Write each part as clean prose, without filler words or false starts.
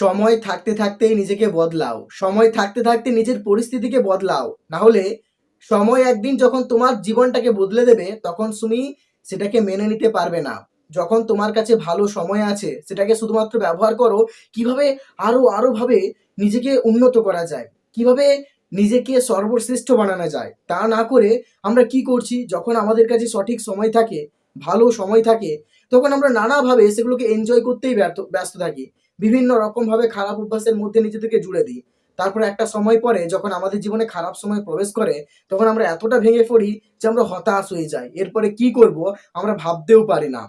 সময় থাকতে থাকতেই নিজেকে বদলাও, সময় থাকতে থাকতে নিজের পরিস্থিতিকে বদলাও। না হলে সময় একদিন যখন তোমার জীবনটাকে বদলে দেবে তখন তুমি সেটাকে মেনে নিতে পারবে না। যখন তোমার কাছে ভালো সময় আছে সেটাকে শুধুমাত্র ব্যবহার করো কিভাবে আরো ভাবে নিজেকে উন্নত করা যায়, কিভাবে নিজেকে সর্বশ্রেষ্ঠ বানানো যায়। তা না করে আমরা কি করছি, যখন আমাদের কাছে সঠিক সময় থাকে, ভালো সময় থাকে, তখন আমরা নানাভাবে সেগুলোকে এনজয় করতেই ব্যস্ত থাকি। বিভিন্ন রকমভাবে খারাপ অভ্যাসের মধ্যে নিজেদেরকে জুড়ে দিই। তারপরে একটা সময় পরে যখন আমাদের জীবনে খারাপ সময় প্রবেশ করে তখন আমরা এতটা ভেঙে পড়ি যে আমরা হতাশ হয়ে যাই। এরপরে কি করব আমরা ভাবতেও পারি না।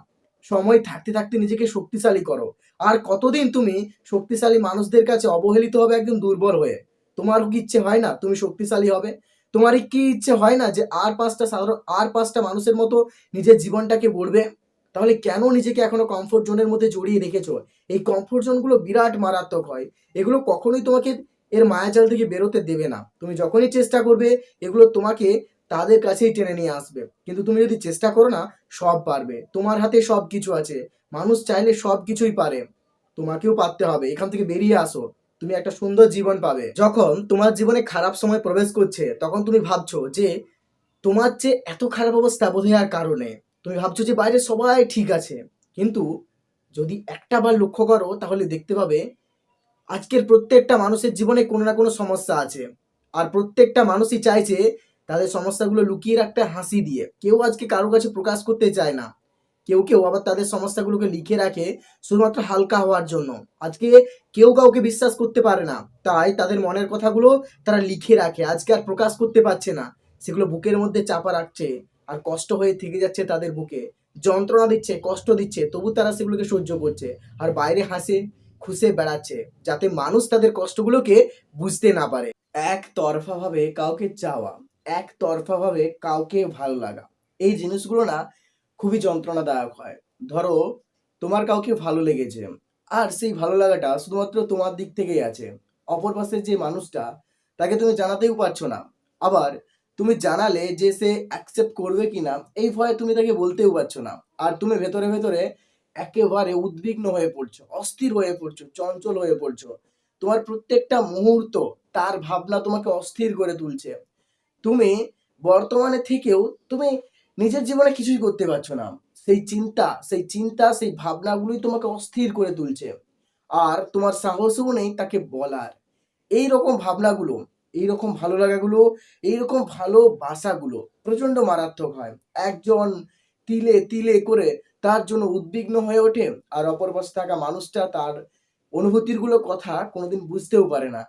সময় থাকতে থাকতে নিজেকে শক্তিশালী করো। আর কতদিন তুমি শক্তিশালী মানুষদের কাছে অবহেলিত হবে একদম দুর্বল হয়ে? তোমার কি ইচ্ছে হয় না তুমি শক্তিশালী হবে? তোমার কি ইচ্ছে হয় না যে আর পাঁচটা মানুষের মতো নিজের জীবনটাকে গড়বে? তাহলে কেন নিজেকে এখনো কমফোর্ট জোনের মধ্যে জড়িয়ে রেখেছো? এই কমফোর্ট জোনগুলো বিরাট মারাত্মক হয়। এগুলো কখনোই তোমাকে এর মায়াজাল থেকে বেরোতে দেবে না। তুমি যখনই চেষ্টা করবে এগুলো তোমাকে তাদের কাছেই টেনে নিয়ে আসবে। কিন্তু তুমি যদি চেষ্টা করো না, সব পারবে। তোমার হাতে সব কিছু আছে। মানুষ চাইলে সব কিছুই পারে। তোমাকেও পারতে হবে। এখান থেকে বেরিয়ে আসো। তুমি একটা সুন্দর জীবন পাবে। যখন তোমার জীবনে খারাপ সময় প্রবেশ করছে তখন তুমি ভাবছো যে তোমার যে এত খারাপ অবস্থা বোধহয় আর কারণে, তুমি ভাবছো যে বাইরে সবাই ঠিক আছে। কিন্তু যদি একটা বার লক্ষ্য করো তাহলে দেখতে পাবে আজকের প্রত্যেকটা মানুষের জীবনে কোনো না কোনো সমস্যা আছে। আর প্রত্যেকটা মানুষই চাইছে তাদের সমস্যাগুলো লুকিয়ে রাখতে হাসি দিয়ে। কেউ আজকে কারো কাছে প্রকাশ করতে চায় না। কেউ আবার তাদের সমস্যাগুলোকে লিখে রাখে শুধুমাত্র হালকা হওয়ার জন্য। আজকে কেউ কাউকে বিশ্বাস করতে পারে না, তাই তাদের মনের কথাগুলো তারা লিখে রাখে, আজকে আর প্রকাশ করতে পারছে না। সেগুলো বুকের মধ্যে চাপা রাখছে আর কষ্ট হয়ে থেকে যাচ্ছে তাদের বুকে। যন্ত্রণা দিচ্ছে, কষ্ট দিচ্ছে, তবু তারা সেগুলোকে সহ্য করছে আর বাইরে হাসে খুশে বেড়াচ্ছে, যাতে মানুষ তাদের কষ্টগুলোকে বুঝতে না পারে। একতরফা ভাবে কাউকে চাওয়া, একতরফা ভাবে কাউকে ভালো লাগা, এই জিনিসগুলো না খুবই যন্ত্রণাদায়ক হয়। ধরো তোমার কাউকে ভালো লেগেছে আর সেই ভালো লাগাটা শুধুমাত্র তোমার দিক থেকেই আছে। অপর পাশের যে মানুষটা তাকে তুমি জানাতেও পারছো না। আবার তুমি জানালে যে সে অ্যাকসেপ্ট করবে কিনা এই ভয়ে তুমি তাকে বলতেও পারছো না। আর তুমি ভেতরে ভেতরে একেবারে উদ্বিগ্ন হয়ে পড়ছো, অস্থির হয়ে পড়ছো, চঞ্চল হয়ে পড়ছো। তোমার প্রত্যেকটা মুহূর্ত তার ভাবনা তোমাকে অস্থির করে তুলছে। তুমি বর্তমানে থেকেও তুমি নিজের জীবনে কিছুই করতে পারছো না। সেই ভাবনাগুলোই তোমাকে অস্থির করে তুলছে। আর তোমার সাহসও নেই তাকে বলার। এইরকম ভাবনাগুলো, এইরকম ভালো লাগাগুলো, এইরকম ভালোবাসাগুলো প্রচণ্ড মারাত্মক হয়। একজন তিলে তিলে করে তার জন্য উদ্বিগ্ন হয়ে ওঠে আর অপর পাশে থাকা মানুষটা তার অনুভূতির গুলো কথা কোনোদিন বুঝতেও পারে না।